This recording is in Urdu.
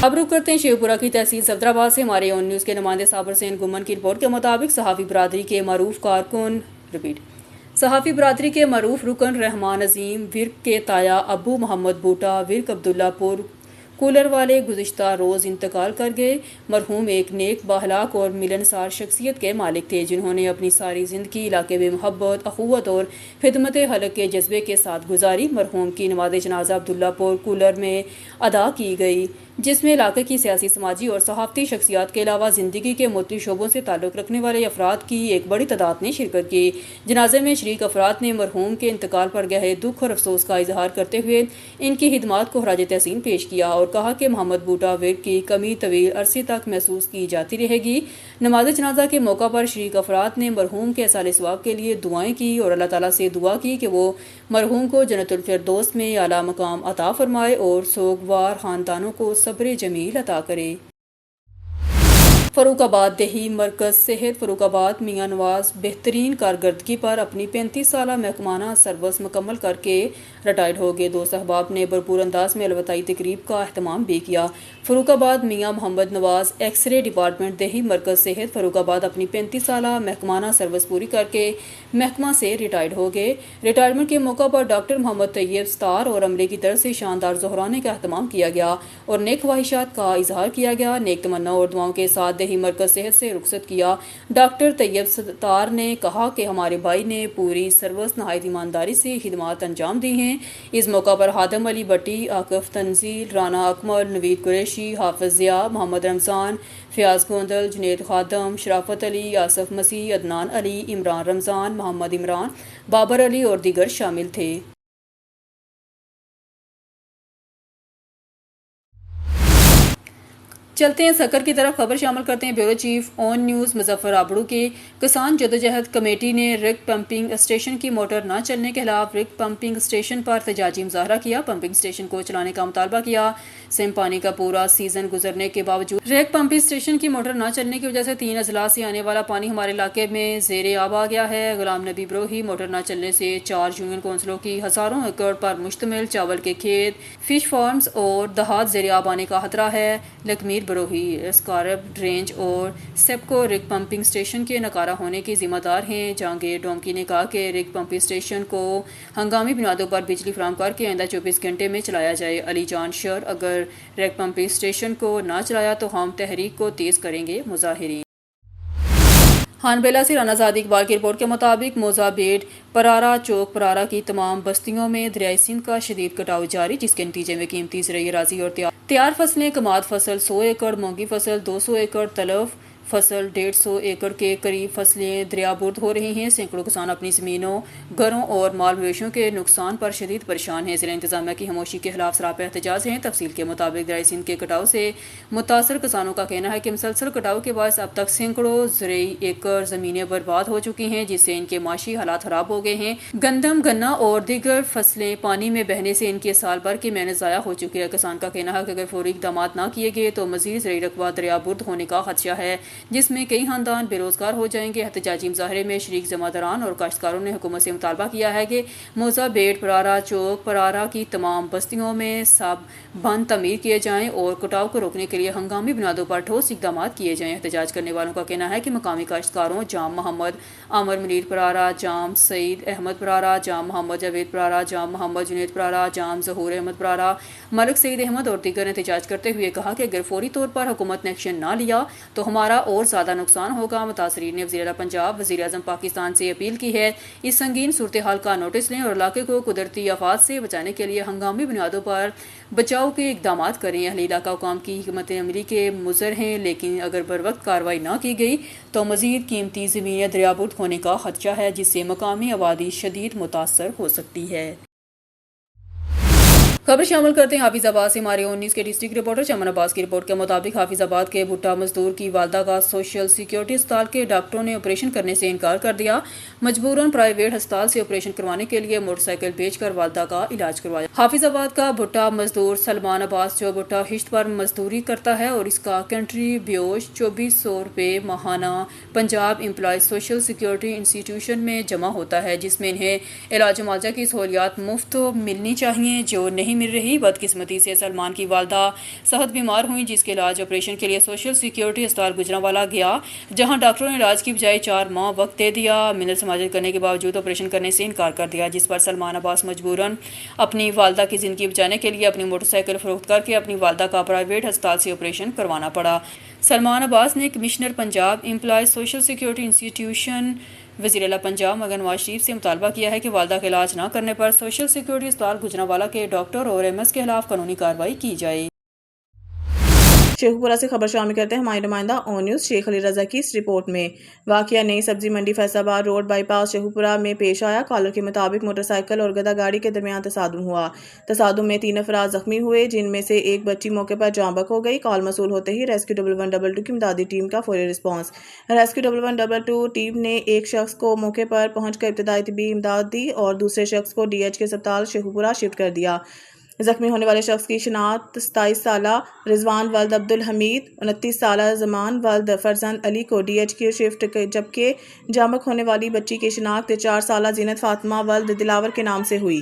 اب رخ کرتے ہیں شیوپورہ کی تحصیل صفدرآباد سے ہمارے اون نیوز کے نمائندے صابر حسین گمن کی رپورٹ کے مطابق صحافی برادری کے معروف رکن رحمان عظیم ورک کے تایا ابو محمد بوٹا ورک عبداللہ پور کولر والے گزشتہ روز انتقال کر گئے۔ مرحوم ایک نیک بااخلاق اور ملنسار شخصیت کے مالک تھے جنہوں نے اپنی ساری زندگی علاقے میں محبت، اخوت اور خدمت خلق کے جذبے کے ساتھ گزاری۔ مرحوم کی نماز جنازہ عبداللہ پور کولر میں ادا کی گئی، جس میں علاقے کی سیاسی، سماجی اور صحافتی شخصیات کے علاوہ زندگی کے مختلف شعبوں سے تعلق رکھنے والے افراد کی ایک بڑی تعداد نے شرکت کی۔ جنازے میں شریک افراد نے مرحوم کے انتقال پر گہرے دکھ اور افسوس کا اظہار کرتے ہوئے ان کی خدمات کو خراج تحسین پیش کیا اور کہا کہ محمد بوٹا ورک کی کمی طویل عرصے تک محسوس کی جاتی رہے گی۔ نماز جنازہ کے موقع پر شریک افراد نے مرحوم کے اصالِ ثواب کے لیے دعائیں کی اور اللہ تعالیٰ سے دعا کی کہ وہ مرحوم کو جنت الفردوس میں اعلیٰ مقام عطا فرمائے اور سوگوار خاندانوں کو صبر جمیل عطا کرے۔ فاروق آباد دیہی مرکز صحت فاروق آباد میاں نواز بہترین کارکردگی پر اپنی 35 سالہ محکمانہ سروس مکمل کر کے ریٹائرڈ ہو گئے۔ دوست احباب نے بھرپور انداز میں الوداعی تقریب کا اہتمام بھی کیا۔ فاروق آباد میاں محمد نواز ایکس رے ڈپارٹمنٹ دیہی مرکز صحت فاروق آباد اپنی 35 سالہ محکمانہ سروس پوری کر کے محکمہ سے ریٹائرڈ ہو گئے۔ ریٹائرمنٹ کے موقع پر ڈاکٹر محمد طیب ستار اور عملے کی طرف سے شاندار ظہرانے کا اہتمام کیا گیا اور نیک خواہشات کا اظہار کیا گیا۔ نیک تمنا اور دعاؤں کے ساتھ دیہی مرکز صحت سے رخصت کیا۔ ڈاکٹر طیب ستار نے کہا کہ ہمارے بھائی نے پوری سروس نہایت ایمانداری سے خدمات انجام دی ہیں۔ اس موقع پر خادم علی بٹی، عاقف تنزیل، رانا اکمل، نوید قریشی، حافظ ضیاء، محمد رمضان، فیاض گوندل، جنید خادم، شرافت علی، آصف مسیح، عدنان علی، عمران رمضان، محمد عمران، بابر علی اور دیگر شامل تھے۔ چلتے ہیں سکر کی طرف، خبر شامل کرتے ہیں بیورو چیف اون نیوز مظفر آبڑو کے کسان جدوجہد کمیٹی نے ریگ پمپنگ اسٹیشن کی موٹر نہ چلنے کے خلاف ریگ پمپنگ اسٹیشن پر احتجاجی مظاہرہ کیا۔ پمپنگ اسٹیشن کو چلانے کا مطالبہ کیا۔ سیم پانی کا پورا سیزن گزرنے کے باوجود ریگ پمپنگ اسٹیشن کی موٹر نہ چلنے کی وجہ سے 3 اضلاع سے آنے والا پانی ہمارے علاقے میں زیر آب آ گیا ہے۔ غلام نبی بروہی، موٹر نہ چلنے سے 4 یونین کونسلوں کی ہزاروں ایکڑ پر مشتمل چاول کے کھیت، فش فارمز اور دیہات زیر آب آنے کا خطرہ ہے۔ لکھمیر بروہی اسکارب رینج اور سیپکو ریگ پمپنگ اسٹیشن کے ناکارہ ہونے کی ذمہ دار ہیں۔ جہانگیر ڈومکی نے کہا کہ ریگ پمپنگ اسٹیشن کو ہنگامی بنیادوں پر بجلی فراہم کر کے آئندہ 24 گھنٹے میں چلایا جائے۔ علی جان شر، اگر ریگ پمپنگ اسٹیشن کو نہ چلایا تو ہم تحریک کو تیز کریں گے۔ مظاہرین خان بیلا سے رانا زادی اقبال کی رپورٹ کے مطابق موزہ بیٹ پرارا چوک پرارا کی تمام بستیوں میں دریائے سندھ کا شدید کٹاؤ جاری، جس کے نتیجے میں قیمتی زرعی اراضی اور تیار فصلیں، کماد فصل 100 ایکڑ، مونگی فصل 200 ایکڑ، تلف فصل 150 ایکڑ کے قریب فصلیں دریا برد ہو رہی ہیں۔ سینکڑوں کسان اپنی زمینوں، گھروں اور مال مویشیوں کے نقصان پر شدید پریشان ہیں۔ ضلع انتظامیہ کی خاموشی کے خلاف سراپا احتجاج ہیں۔ تفصیل کے مطابق دریائے سندھ کے کٹاؤ سے متاثر کسانوں کا کہنا ہے کہ مسلسل کٹاؤ کے باعث اب تک سینکڑوں زرعی ایکڑ زمینیں برباد ہو چکی ہیں، جس سے ان کے معاشی حالات خراب ہو گئے ہیں۔ گندم، گنا اور دیگر فصلیں پانی میں بہنے سے ان کے سال بھر کی محنت ضائع ہو چکی ہے۔ کسان کا کہنا ہے کہ اگر فوری اقدامات نہ کیے گئے تو مزید زرعی رقبہ دریا برد ہونے کا خدشہ ہے، جس میں کئی خاندان بے روزگار ہو جائیں گے۔ احتجاجی مظاہرے میں شریک ذمہ داران اور کاشتکاروں نے حکومت سے مطالبہ کیا ہے کہ موزہ بیٹ پرارا چوک پرارا کی تمام بستیوں میں سب بند تعمیر کیے جائیں اور کٹاؤ کو روکنے کے لیے ہنگامی بنیادوں پر ٹھوس اقدامات کیے جائیں۔ احتجاج کرنے والوں کا کہنا ہے کہ مقامی کاشتکاروں جام محمد عامر منیر پرارا، جام سعید احمد پرارا، جام محمد جاوید پرارا، جام محمد جنید پرارا، جام ظہور احمد پرارا، ملک سعید احمد اور دیگر نے احتجاج کرتے ہوئے کہا کہ اگر فوری طور پر حکومت نے ایکشن نہ لیا تو ہمارا اور زیادہ نقصان ہوگا۔ متاثرین نے وزیر اعلیٰ پنجاب، وزیر اعظم پاکستان سے اپیل کی ہے اس سنگین صورتحال کا نوٹس لیں اور علاقے کو قدرتی آفات سے بچانے کے لیے ہنگامی بنیادوں پر بچاؤ کے اقدامات کریں۔ اہل علاقہ حکام کی حکمت عملی کے مضر ہیں، لیکن اگر بروقت کارروائی نہ کی گئی تو مزید قیمتی زمینیں دریا برد ہونے کا خدشہ ہے، جس سے مقامی آبادی شدید متاثر ہو سکتی ہے۔ خبر شامل کرتے ہیں حافظ آباد سے ہمارے اون نیوز کے ڈسٹرکٹ رپورٹر چمن عباس کی رپورٹ کے مطابق حافظ آباد کے بھٹا مزدور کی والدہ کا سوشل سیکورٹی اسپتال کے ڈاکٹروں نے آپریشن کرنے سے انکار کر دیا۔ مجبوراً پرائیویٹ ہسپتال سے آپریشن کروانے کے لیے موٹر سائیکل بیچ کر والدہ کا علاج کروایا۔ حافظ آباد کا بھٹا مزدور سلمان عباس جو بھٹا ہشت پر مزدوری کرتا ہے اور اس کا کنٹریبیوش 2400 روپے ماہانہ Punjab employees social security institution میں جمع ہوتا ہے، جس میں انہیں علاج و معالجہ کی سہولیات مفت ملنی چاہیے۔ جو نہیں مل رہی۔ بدقسمتی سے سلمان کی والدہ صحت بیمار ہوئیں، جس کے علاج آپریشن کے لیے سوشل سیکیورٹی اسپتال گجرانوالہ گیا، جہاں ڈاکٹروں نے علاج کی بجائے 4 ماہ وقت دے دیا۔ منت سماجت کرنے کے باوجود آپریشن کرنے سے انکار کر دیا، جس پر سلمان عباس مجبوراً اپنی والدہ کی زندگی بچانے کے لیے اپنی موٹر سائیکل فروخت کر کے اپنی والدہ کا پرائیویٹ ہسپتال سے آپریشن کروانا پڑا۔ سلمان عباس نے commissioner Punjab employees social security institution وزیر اعلیٰ پنجاب مگر نواز شریف سے مطالبہ کیا ہے کہ والدہ کا علاج نہ کرنے پر سوشل سیکیورٹی اسپتال گجرانوالہ کے ڈاکٹر اور MS کے خلاف قانونی کارروائی کی جائے۔ شیخو پورہ سے خبر شامل کرتے ہیں ہمارے نمائندہ اون نیوز شیخ علی رضا کی اس رپورٹ میں۔ واقعہ نئی سبزی منڈی فیصل آباد روڈ بائی پاس شیخو پورہ میں پیش آیا۔ کالر کے مطابق موٹر سائیکل اور گدا گاڑی کے درمیان تصادم ہوا۔ تصادم میں 3 افراد زخمی ہوئے، جن میں سے ایک بچی موقع پر جاں بحق ہو گئی۔ کال موصول ہوتے ہی ریسکیو 1122 کی امدادی ٹیم کا فوری رسپانس۔ ریسکیو 1122 ٹیم نے ایک شخص کو موقع پر پہنچ کر ابتدائی طبی امداد دی اور دوسرے شخص کو DH کے اسپتال شیخو پورہ شفٹ کر دیا۔ زخمی ہونے والے شخص کی شناخت 27 سالہ رضوان ولد عبدالحمید، 29 سالہ زمان ولد فرزند علی کو DH کی شفٹ، جبکہ جاں بحق ہونے والی بچی کی شناخت 4 سالہ زینت فاطمہ ولد دلاور کے نام سے ہوئی۔